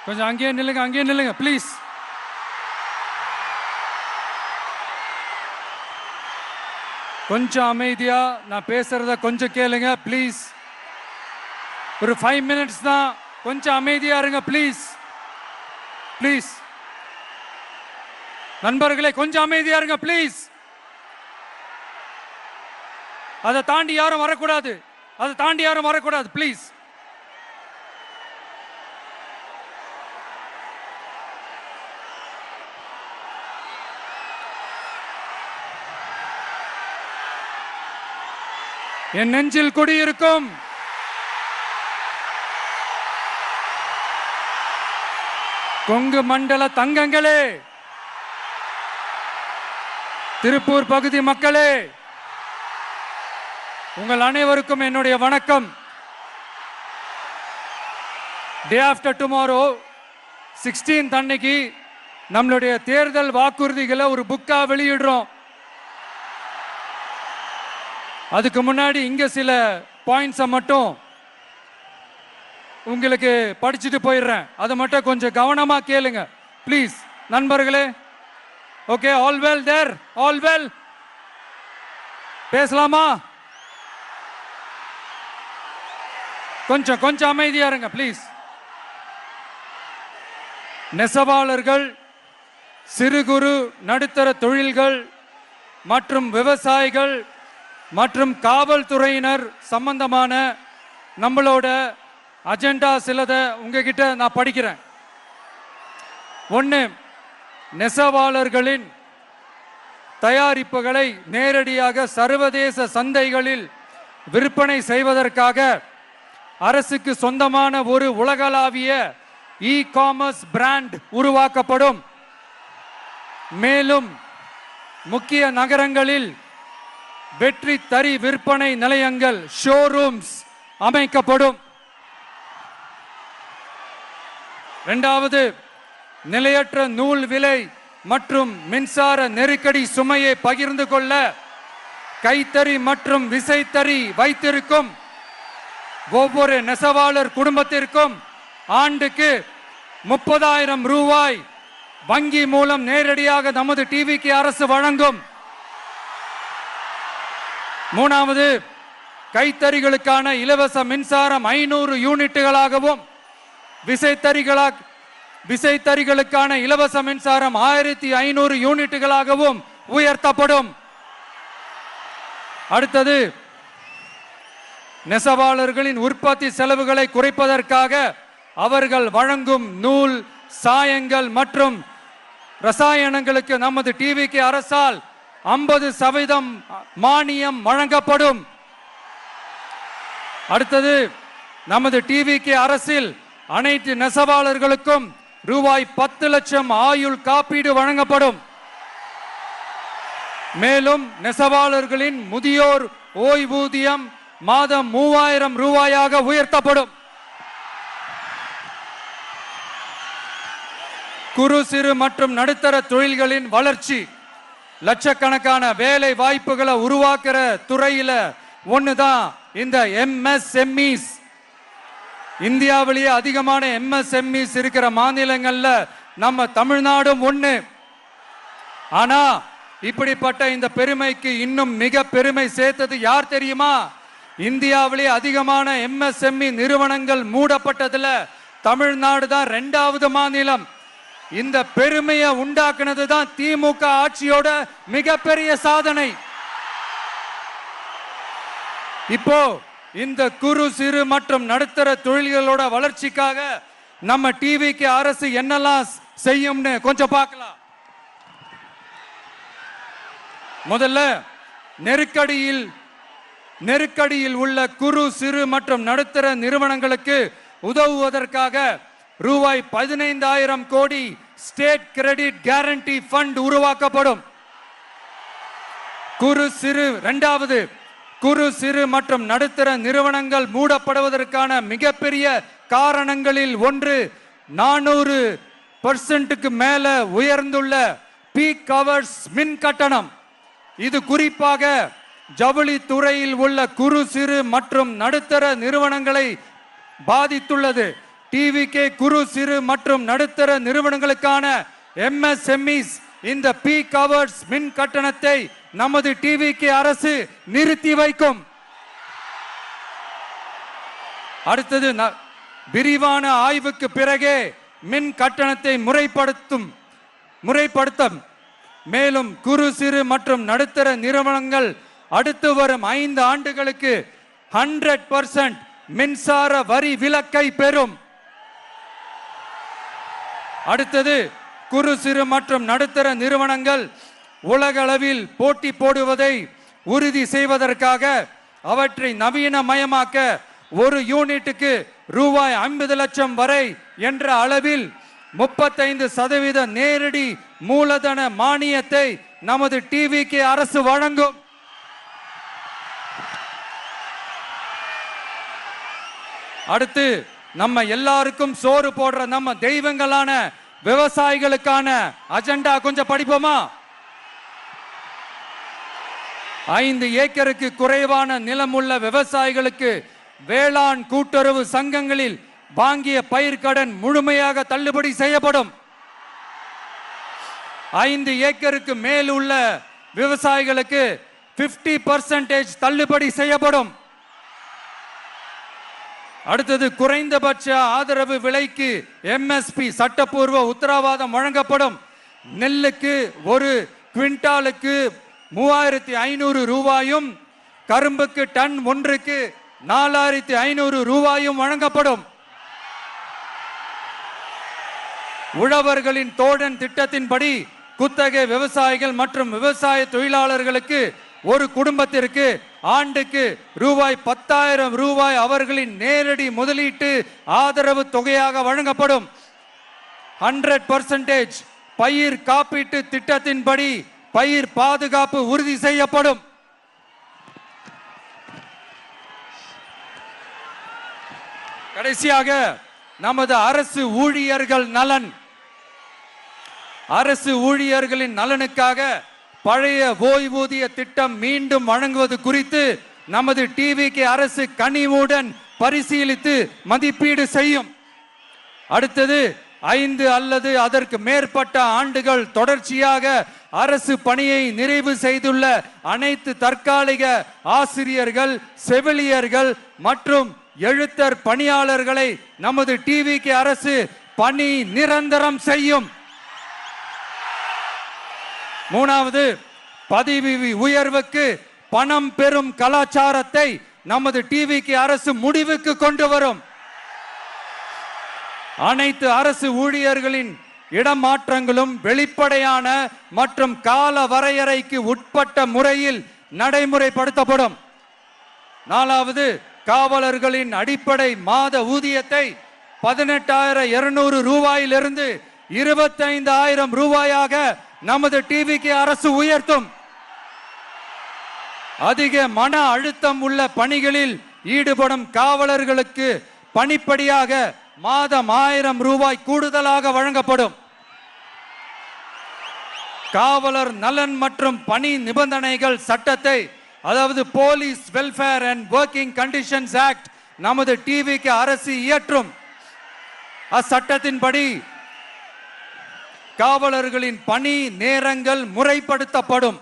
கொஞ்சம் அங்கேயே நில்லுங்க ப்ளீஸ். கொஞ்சம் அமைதியா நான் பேசுறத கொஞ்சம் கேளுங்க ப்ளீஸ். ஒரு 5 minutes தான், கொஞ்சம் அமைதியா இருங்க ப்ளீஸ். ப்ளீஸ் நண்பர்களே, கொஞ்சம் அமைதியா இருங்க ப்ளீஸ். அதை தாண்டி யாரும் வரக்கூடாது ப்ளீஸ். என் நெஞ்சில் குடியிருக்கும் கொங்கு மண்டல தங்கங்களே, திருப்பூர் பகுதி மக்களே, உங்கள் அனைவருக்கும் என்னுடைய வணக்கம். டே ஆஃப்டர் டுமாரோ 16th அன்னைக்கு நம்மளுடைய தேர்தல் வாக்குறுதிகளை ஒரு புக்கா வெளியிடுறோம். அதுக்கு முன்னாடி இங்க சில பாயிண்ட்ஸை மட்டும் உங்களுக்கு படிச்சுட்டு போயிடுறேன். அதை மட்டும் கொஞ்சம் கவனமா கேளுங்க ப்ளீஸ் நண்பர்களே. Okay, all well there? All well? பேசலாமா? கொஞ்சம் அமைதியா இருங்க ப்ளீஸ். நெசவாளர்கள், சிறு குறு நடுத்தர தொழில்கள் மற்றும் விவசாயிகள் மற்றும் காவல்துறையினர் சம்பந்தமான நம்மளோட அஜெண்டா சிலதை உங்ககிட்ட நான் படிக்கிறேன். ஒன்று, நெசவாளர்களின் தயாரிப்புகளை நேரடியாக சர்வதேச சந்தைகளில் விற்பனை செய்வதற்காக அரசுக்கு சொந்தமான ஒரு உலகளாவிய இ-காமர்ஸ் பிராண்ட் உருவாக்கப்படும். மேலும் முக்கிய நகரங்களில் வெற்றி தறி விற்பனை நிலையங்கள், ஷோரூம்ஸ் அமைக்கப்படும். இரண்டாவது, நிலையற்ற நூல் விலை மற்றும் மின்சார நெருக்கடி சுமையை பகிர்ந்து கொள்ள கைத்தறி மற்றும் விசைத்தறி வைத்திருக்கும் ஒவ்வொரு நெசவாளர் குடும்பத்திற்கும் ஆண்டுக்கு 30,000 ரூபாய் வங்கி மூலம் நேரடியாக நமது டிவிக்கு அரசு வழங்கும். மூணாவது, கைத்தறிகளுக்கான இலவச மின்சாரம் 500 யூனிட்டுகளாகவும் விசைத்தறிகளுக்கான இலவச மின்சாரம் 1500 யூனிட்டுகளாகவும் உயர்த்தப்படும். அடுத்தது, நெசவாளர்களின் உற்பத்தி செலவுகளை குறைப்பதற்காக அவர்கள் வழங்கும் நூல், சாயங்கள் மற்றும் ரசாயனங்களுக்கு நமது டிவிக்கு அரசால் 50% மானியம் வழங்கப்படும். அடுத்தது, நமது டிவிக்கு அரசில் அனைத்து நெசவாளர்களுக்கும் ரூபாய் 10 லட்சம் ஆயுள் காப்பீடு வழங்கப்படும். மேலும் நெசவாளர்களின் முதியோர் ஓய்வூதியம் மாதம் 3000 ரூபாயாக உயர்த்தப்படும். குறு சிறு மற்றும் நடுத்தர தொழில்களின் வளர்ச்சி, லட்சக்கணக்கான வேலை வாய்ப்புகளை உருவாக்குற துறையில ஒண்ணுதான் இந்த MSMEs. இந்தியாவிலேயே அதிகமான MSMEs இருக்கிற மாநிலங்கள்ல நம்ம தமிழ்நாடும் ஒண்ணு. ஆனா இப்படிப்பட்ட இந்த பெருமைக்கு இன்னும் மிக பெருமை சேர்த்தது யார் தெரியுமா? இந்தியாவிலே அதிகமான MSME நிறுவனங்கள் மூடப்பட்டதுல தமிழ்நாடு தான் 2வது மாநிலம். இந்த பெருமையை உண்டாக்குனது தான் திமுக ஆட்சியோட மிகப்பெரிய சாதனை. இப்போ இந்த குறு சிறு மற்றும் நடுத்தர தொழில்களோட வளர்ச்சிக்காக நம்ம டிவிக்கு அரசு என்னெல்லாம் செய்யும்னு கொஞ்சம் பார்க்கலாம். முதல்ல, நெருக்கடியில் உள்ள குறு சிறு மற்றும் நடுத்தர நிறுவனங்களுக்கு உதவுவதற்காக ரூபாய் 15,000 கோடி ஸ்டேட் கிரெடிட் கேரண்டி ஃபண்ட் உருவாக்கப்படும். இரண்டாவது, குறு சிறு மற்றும் நடுத்தர நிறுவனங்கள் மூடப்படுவதற்கான மிகப்பெரிய காரணங்களில் ஒன்று 400% மேல உயர்ந்துள்ள பீக் ஹவர்ஸ் மின் கட்டணம். இது குறிப்பாக ஜவுளி துறையில் உள்ள குறு சிறு மற்றும் நடுத்தர நிறுவனங்களை பாதித்துள்ளது. டிவிகே குறு சிறு மற்றும் நடுத்தர நிறுவனங்களுக்கான MSMEs இந்த பீக் ஹவர்ஸ் மின் கட்டணத்தை நமது டிவிகே அரசு நிறுத்தி வைக்கும். அடுத்தது விரிவான ஆய்வுக்கு பிறகே மின் கட்டணத்தை முறைப்படுத்தும். மேலும் குறு சிறு மற்றும் நடுத்தர நிறுவனங்கள் அடுத்து வரும் 5 ஆண்டுகளுக்கு 100% மின்சார வரி விலக்கை பெறும். அடுத்தது குறு சிறு மற்றும் நடுத்தர நிறுவனங்கள் உலகளவில் போட்டி போடுவதை உறுதி செய்வதற்காக அவற்றை நவீனமயமாக்க ஒரு யூனிட்டுக்கு ரூபாய் 50 லட்சம் வரை என்ற அளவில் 35% நேரடி மூலதன மானியத்தை நமது டிவிகே அரசு வழங்கும். அடுத்து நம்ம எல்லாருக்கும் சோறு போடுற நம்ம தெய்வங்களான விவசாயிகளுக்கான அஜெண்டா கொஞ்சம் படிப்போமா? 5 ஏக்கருக்கு குறைவான நிலமுள்ள விவசாயிகளுக்கு வேளாண் கூட்டுறவு சங்கங்களில் வாங்கிய பயிர்க்கடன் முழுமையாக தள்ளுபடி செய்யப்படும். 5 ஏக்கருக்கு மேல் உள்ள விவசாயிகளுக்கு 50% தள்ளுபடி செய்யப்படும். அடுத்தது குறைந்தபட்ச ஆதரவு விலைக்கு MSP சட்டப்பூர்வ உத்தரவாதம் வழங்கப்படும். நெல்லுக்கு ஒரு குவிண்டாலுக்கு 3500 ரூபாயும் கரும்புக்கு டன் ஒன்றுக்கு 4500 ரூபாயும் வழங்கப்படும். உழவர்களின் தோழன் திட்டத்தின்படி குத்தகை விவசாயிகள் மற்றும் விவசாய தொழிலாளர்களுக்கு ஒரு குடும்பத்திற்கு ஆண்டுக்கு ரூபாய் 10,000 ரூபாய் அவர்களின் நேரடி முதலீட்டு ஆதரவு தொகையாக வழங்கப்படும். 100% பயிர் காப்பீட்டு திட்டத்தின்படி பயிர் பாதுகாப்பு உறுதி செய்யப்படும். கடைசியாக நமது அரசு ஊழியர்களின் நலனுக்காக பழைய ஓய்வூதிய திட்டம் மீண்டும் வழங்குவது குறித்து நமது டிவிகே அரசு கனிவுடன் பரிசீலித்து மதிப்பீடு செய்யும். அடுத்தது 5 அல்லது அதற்கு மேற்பட்ட ஆண்டுகள் தொடர்ச்சியாக அரசு பணியை நிறைவு செய்துள்ள அனைத்து தற்காலிக ஆசிரியர்கள், செவிலியர்கள் மற்றும் எழுத்தர் பணியாளர்களை நமது டிவிகே அரசு பணி நிரந்தரம் செய்யும். 3வது, பதவி உயர்வுக்கு பணம் பெறும் கலாச்சாரத்தை நமது டிவிகே அரசு முடிவுக்கு கொண்டு வரும். அனைத்து அரசு ஊழியர்களின் இடமாற்றங்களும் வெளிப்படையான மற்றும் கால வரையறைக்கு உட்பட்ட முறையில் நடைமுறைப்படுத்தப்படும். 4வது, காவலர்களின் அடிப்படை மாத ஊதியத்தை 18,200 ரூபாயிலிருந்து 25,000 ரூபாயாக நமது டிவிகே அரசு உயர்த்தும். அதிக மன அழுத்தம் உள்ள பணிகளில் ஈடுபடும் காவலர்களுக்கு பணிப்படியாக மாதம் 1000 ரூபாய் கூடுதலாக வழங்கப்படும். காவலர் நலன் மற்றும் பணி நிபந்தனைகள் சட்டத்தை, அதாவது police welfare and working conditions act, நமது டிவிகே அரசு இயற்றும். அச்சட்டத்தின்படி காவலர்களின் பணி நேரங்கள் முறைப்படுத்தப்படும்.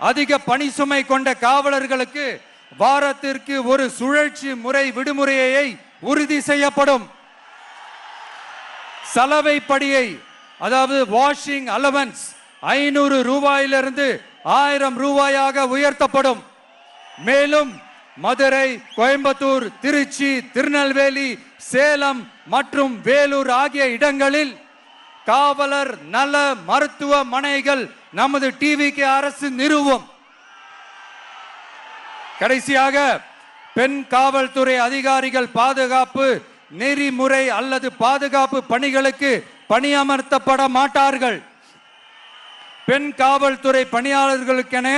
அதிக பணி சுமை கொண்ட காவலர்களுக்கு வாரத்திற்கு ஒரு சுழற்சி முறை விடுமுறையை உறுதி செய்யப்படும். சலவை படியை, அதாவது வாஷிங் அலவன்ஸ் 500 ரூபாயிலிருந்து 1000 ரூபாயாக உயர்த்தப்படும். மேலும் மதுரை, கோயம்புத்தூர், திருச்சி, திருநெல்வேலி, சேலம் மற்றும் வேலூர் ஆகிய இடங்களில் காவலர் நல மருத்துவமனைகள் நமது டிவிகே அரசு நிறுவும். கடைசியாக பெண் காவல்துறை அதிகாரிகள் பாதுகாப்பு நெறிமுறை அல்லது பாதுகாப்பு பணிகளுக்கு பணியமர்த்தப்பட மாட்டார்கள். பெண் காவல்துறை பணியாளர்களுக்கென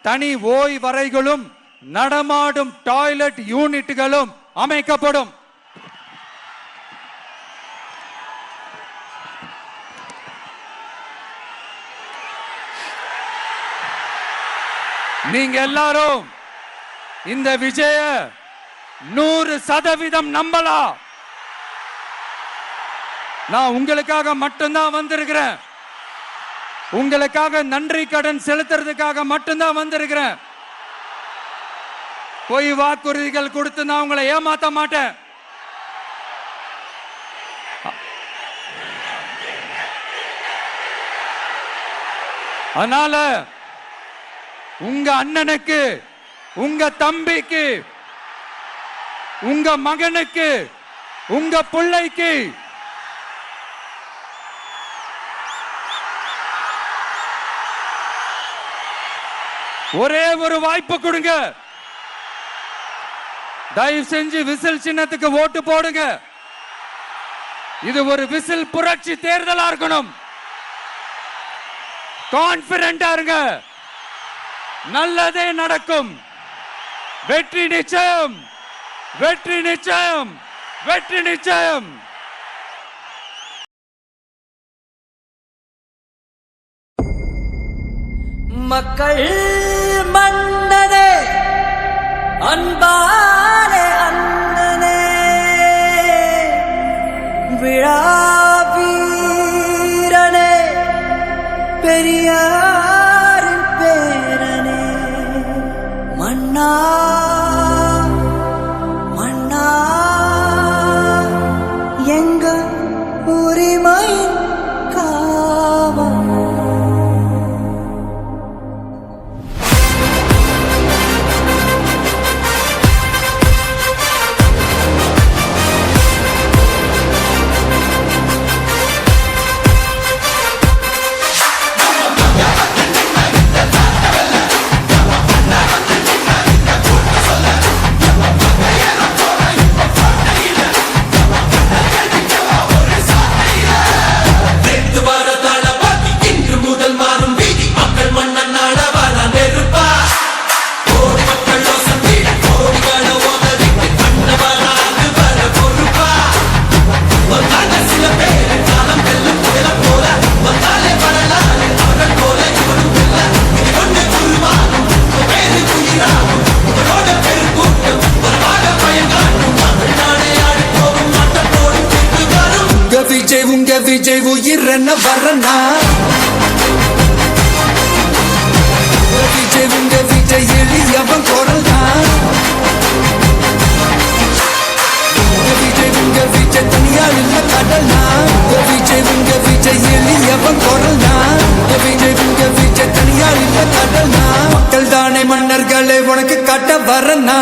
தனி ஓய்வறைகளும் நடமாடும் டாய்லெட் யூனிட்டுகளும் அமைக்கப்படும். நீங்க எல்லாரும் இந்த விஜய 100% நம்பலாம். நான் உங்களுக்காக மட்டும்தான் வந்திருக்கிறேன். உங்களுக்காக நன்றி கடன் செலுத்துறதுக்காக மட்டும்தான் வந்திருக்கிறேன். பொய் வாக்குறுதிகள் கொடுத்து நான் உங்களை ஏமாத்த மாட்டேன். அதனால உங்க அண்ணனுக்கு, உங்க தம்பிக்கு, உங்க மகனுக்கு, உங்க பிள்ளைக்கு ஒரே ஒரு வாய்ப்பு கொடுங்க. தயவு செஞ்சு விசில் சின்னத்துக்கு ஓட்டு போடுங்க. இது ஒரு விசில் புரட்சி தேர்தலா இருக்கணும். கான்பிடென்டா இருங்க. நல்லதே நடக்கும். வெற்றி நிச்சயம், வெற்றி நிச்சயம், வெற்றி நிச்சயம். மக்கள் மன்னனே, அன்பாலே அண்ணனே, விழா வீரனே, பெரியாரின் பேரனே, மன்னா மன்னா எங்க உரிமை காவல். உங்க விஜய் உயிர் என்ன வரனா, விஜய் உங்க விஜய் எளியவன் குரல் தான். விஜய் உங்க விஜய் தனியால் இல்ல கடல்னா, விஜய் உங்க விஜய் எளியவன் குரல் தான். விஜய் உங்க விஜய் தனியால் இல்ல கடல்னா. மக்கள் தானே மன்னர்களே உனக்கு காட்ட வரனா.